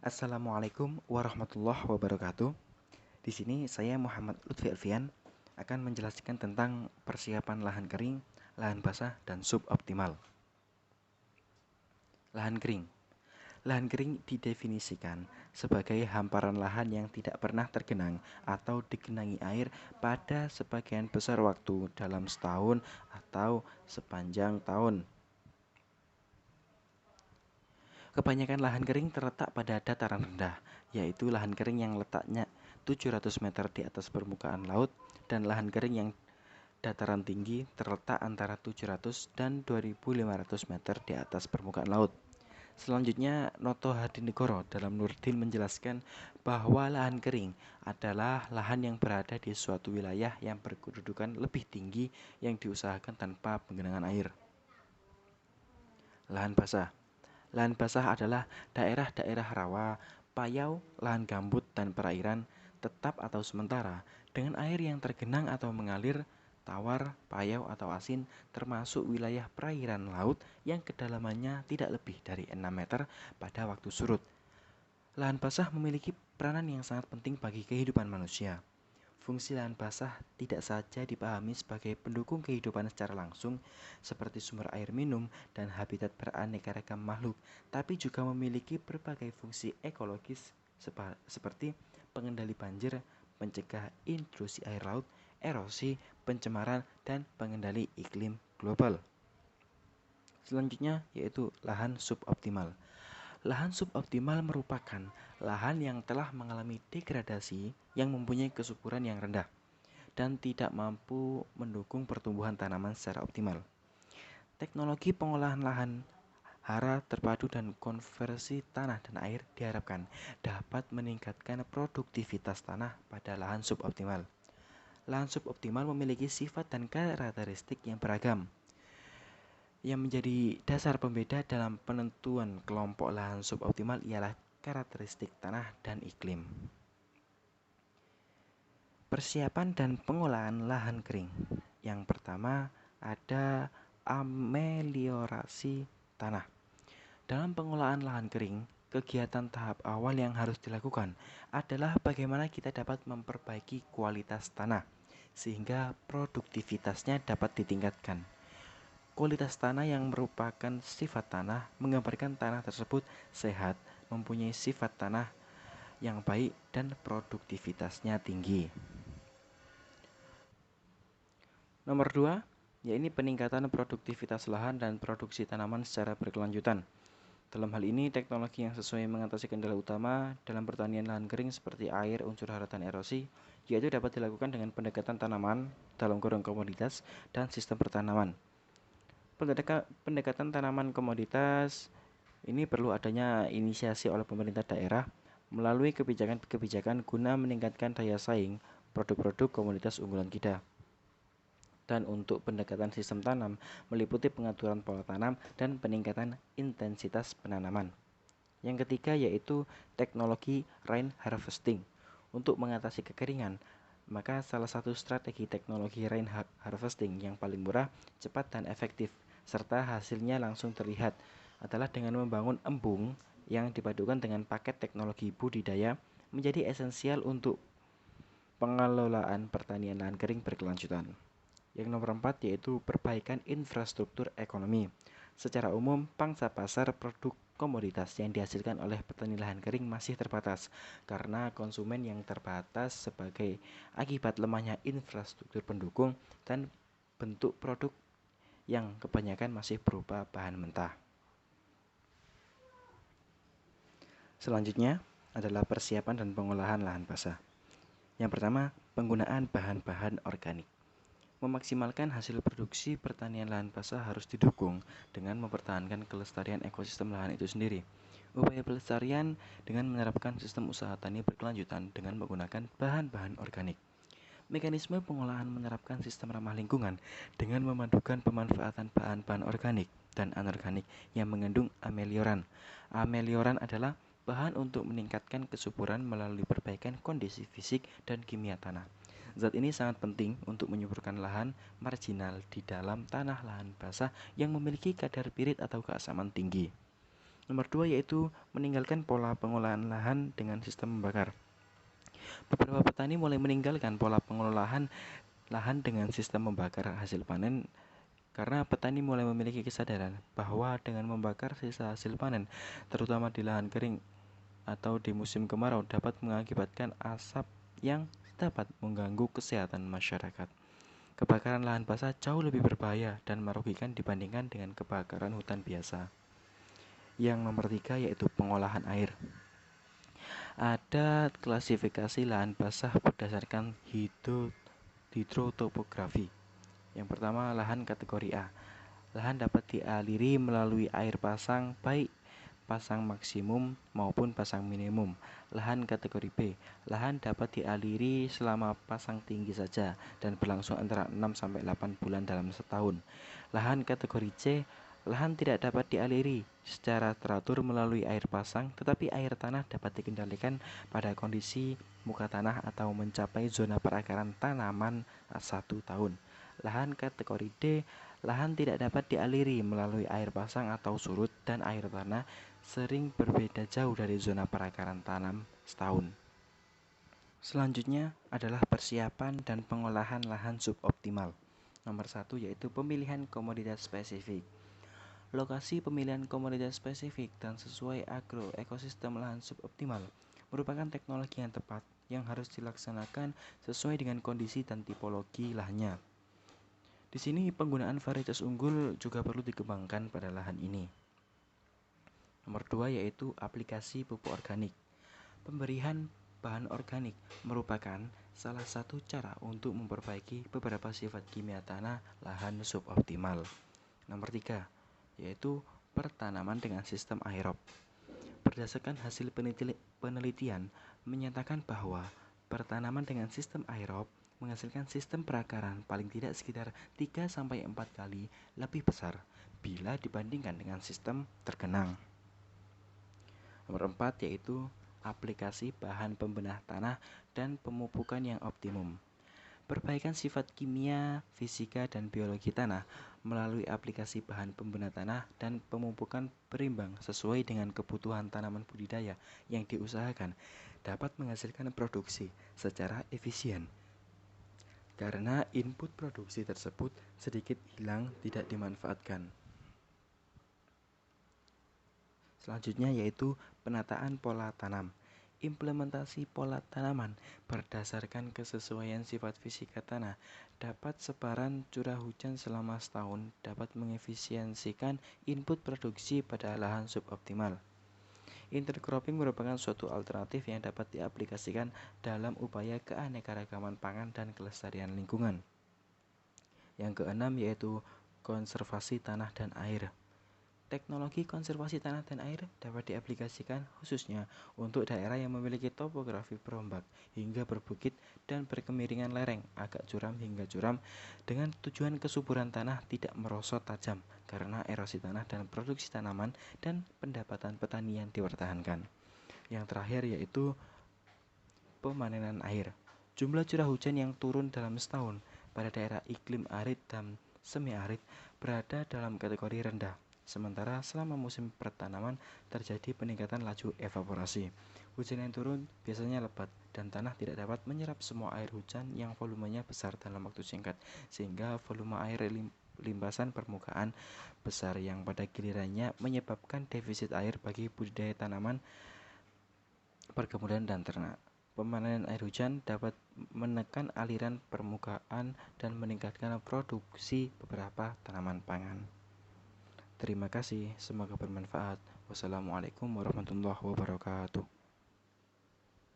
Assalamualaikum warahmatullahi wabarakatuh. Di sini saya Muhammad Lutfi Alfian akan menjelaskan tentang persiapan lahan kering, lahan basah, dan suboptimal. Lahan kering. Lahan kering didefinisikan sebagai hamparan lahan yang tidak pernah tergenang atau digenangi air pada sebagian besar waktu dalam setahun atau sepanjang tahun. Kebanyakan lahan kering terletak pada dataran rendah, yaitu lahan kering yang letaknya 700 meter di atas permukaan laut, dan lahan kering yang dataran tinggi terletak antara 700 dan 2500 meter di atas permukaan laut. Selanjutnya, Noto Hadinegoro dalam Nurdin menjelaskan bahwa lahan kering adalah lahan yang berada di suatu wilayah yang berkedudukan lebih tinggi yang diusahakan tanpa penggenangan air. Lahan basah. Lahan basah adalah daerah-daerah rawa, payau, lahan gambut, dan perairan tetap atau sementara dengan air yang tergenang atau mengalir, tawar, payau atau asin, termasuk wilayah perairan laut yang kedalamannya tidak lebih dari 6 meter pada waktu surut. Lahan basah memiliki peranan yang sangat penting bagi kehidupan manusia. Fungsi lahan basah tidak saja dipahami sebagai pendukung kehidupan secara langsung, seperti sumber air minum dan habitat beraneka ragam makhluk, tapi juga memiliki berbagai fungsi ekologis seperti pengendali banjir, pencegah intrusi air laut, erosi, pencemaran, dan pengendali iklim global. Selanjutnya yaitu lahan suboptimal. Lahan suboptimal merupakan lahan yang telah mengalami degradasi yang mempunyai kesuburan yang rendah dan tidak mampu mendukung pertumbuhan tanaman secara optimal. Teknologi pengolahan lahan, hara terpadu, dan konversi tanah dan air diharapkan dapat meningkatkan produktivitas tanah pada lahan suboptimal. Lahan suboptimal memiliki sifat dan karakteristik yang beragam, yang menjadi dasar pembeda dalam penentuan kelompok lahan suboptimal ialah karakteristik tanah dan iklim. Persiapan dan pengolahan lahan kering. Yang pertama ada ameliorasi tanah. Dalam pengolahan lahan kering, kegiatan tahap awal yang harus dilakukan adalah bagaimana kita dapat memperbaiki kualitas tanah sehingga produktivitasnya dapat ditingkatkan. Kualitas tanah yang merupakan sifat tanah menggambarkan tanah tersebut sehat, mempunyai sifat tanah yang baik, dan produktivitasnya tinggi. Nomor 2, yaitu peningkatan produktivitas lahan dan produksi tanaman secara berkelanjutan. Dalam hal ini, teknologi yang sesuai mengatasi kendala utama dalam pertanian lahan kering seperti air, unsur hara, dan erosi, yaitu dapat dilakukan dengan pendekatan tanaman dalam kurung komoditas dan sistem pertanaman. Pendekatan tanaman komoditas ini perlu adanya inisiasi oleh pemerintah daerah melalui kebijakan-kebijakan guna meningkatkan daya saing produk-produk komoditas unggulan kita. Dan untuk pendekatan sistem tanam meliputi pengaturan pola tanam dan peningkatan intensitas penanaman. Yang ketiga yaitu teknologi rain harvesting. Untuk mengatasi kekeringan, maka salah satu strategi teknologi rain harvesting yang paling murah, cepat, dan efektif serta hasilnya langsung terlihat adalah dengan membangun embung yang dipadukan dengan paket teknologi budidaya menjadi esensial untuk pengelolaan pertanian lahan kering berkelanjutan. Yang nomor 4 yaitu perbaikan infrastruktur ekonomi. Secara umum, pangsa pasar produk komoditas yang dihasilkan oleh petani lahan kering masih terbatas karena konsumen yang terbatas sebagai akibat lemahnya infrastruktur pendukung dan bentuk produk yang kebanyakan masih berupa bahan mentah. Selanjutnya adalah persiapan dan pengolahan lahan basah. Yang pertama, penggunaan bahan-bahan organik. Memaksimalkan hasil produksi pertanian lahan basah harus didukung dengan mempertahankan kelestarian ekosistem lahan itu sendiri. Upaya pelestarian dengan menerapkan sistem usaha tani berkelanjutan dengan menggunakan bahan-bahan organik. Mekanisme pengolahan menerapkan sistem ramah lingkungan dengan memadukan pemanfaatan bahan-bahan organik dan anorganik yang mengandung amelioran. Amelioran adalah bahan untuk meningkatkan kesuburan melalui perbaikan kondisi fisik dan kimia tanah. Zat ini sangat penting untuk menyuburkan lahan marginal di dalam tanah lahan basah yang memiliki kadar pirit atau keasaman tinggi. Nomor 2 yaitu meninggalkan pola pengolahan lahan dengan sistem membakar. Beberapa petani mulai meninggalkan pola pengelolaan lahan dengan sistem membakar hasil panen karena petani mulai memiliki kesadaran bahwa dengan membakar sisa hasil panen, terutama di lahan kering atau di musim kemarau, dapat mengakibatkan asap yang dapat mengganggu kesehatan masyarakat. Kebakaran lahan basah jauh lebih berbahaya dan merugikan dibandingkan dengan kebakaran hutan biasa. Yang nomor 3 yaitu pengolahan air. Ada klasifikasi lahan basah berdasarkan hidrotopografi. Yang pertama, lahan kategori A. Lahan dapat dialiri melalui air pasang, baik pasang maksimum maupun pasang minimum. Lahan kategori B. Lahan dapat dialiri selama pasang tinggi saja dan berlangsung antara 6-8 bulan dalam setahun. Lahan kategori C. Lahan tidak dapat dialiri secara teratur melalui air pasang, tetapi air tanah dapat dikendalikan pada kondisi muka tanah atau mencapai zona perakaran tanaman 1 tahun. Lahan kategori D. Lahan tidak dapat dialiri melalui air pasang atau surut dan air tanah sering berbeda jauh dari zona perakaran tanam setahun. Selanjutnya adalah persiapan dan pengolahan lahan suboptimal. Nomor 1 yaitu pemilihan komoditas spesifik. Lokasi pemilihan komoditas spesifik dan sesuai agroekosistem lahan suboptimal merupakan teknologi yang tepat yang harus dilaksanakan sesuai dengan kondisi dan tipologi lahannya. Di sini penggunaan varietas unggul juga perlu dikembangkan pada lahan ini. Nomor 2 yaitu aplikasi pupuk organik. Pemberian bahan organik merupakan salah satu cara untuk memperbaiki beberapa sifat kimia tanah lahan suboptimal. Nomor 3 yaitu pertanaman dengan sistem aerob. Berdasarkan hasil penelitian menyatakan bahwa pertanaman dengan sistem aerob menghasilkan sistem perakaran paling tidak sekitar 3-4 kali lebih besar bila dibandingkan dengan sistem tergenang. Nomor 4 yaitu aplikasi bahan pembenah tanah dan pemupukan yang optimum. Perbaikan sifat kimia, fisika, dan biologi tanah melalui aplikasi bahan pembenah tanah dan pemupukan berimbang sesuai dengan kebutuhan tanaman budidaya yang diusahakan dapat menghasilkan produksi secara efisien. Karena input produksi tersebut sedikit hilang tidak dimanfaatkan. Selanjutnya yaitu penataan pola tanam. Implementasi pola tanaman berdasarkan kesesuaian sifat fisika tanah dapat sebaran curah hujan selama setahun dapat mengefisiensikan input produksi pada lahan suboptimal. Intercropping merupakan suatu alternatif yang dapat diaplikasikan dalam upaya keanekaragaman pangan dan kelestarian lingkungan. Yang keenam yaitu konservasi tanah dan air. Teknologi konservasi tanah dan air dapat diaplikasikan khususnya untuk daerah yang memiliki topografi berombak hingga berbukit dan berkemiringan lereng agak curam hingga curam dengan tujuan kesuburan tanah tidak merosot tajam karena erosi tanah dan produksi tanaman dan pendapatan petani yang dipertahankan. Yang terakhir yaitu pemanenan air. Jumlah curah hujan yang turun dalam setahun pada daerah iklim arid dan semi-arid berada dalam kategori rendah. Sementara selama musim pertanaman terjadi peningkatan laju evaporasi. Hujan yang turun biasanya lebat dan tanah tidak dapat menyerap semua air hujan yang volumenya besar dalam waktu singkat, sehingga volume air limpasan permukaan besar yang pada gilirannya menyebabkan defisit air bagi budidaya tanaman, perkebunan dan ternak. Pemanenan air hujan dapat menekan aliran permukaan dan meningkatkan produksi beberapa tanaman pangan. Terima kasih, semoga bermanfaat. Wassalamualaikum warahmatullahi wabarakatuh.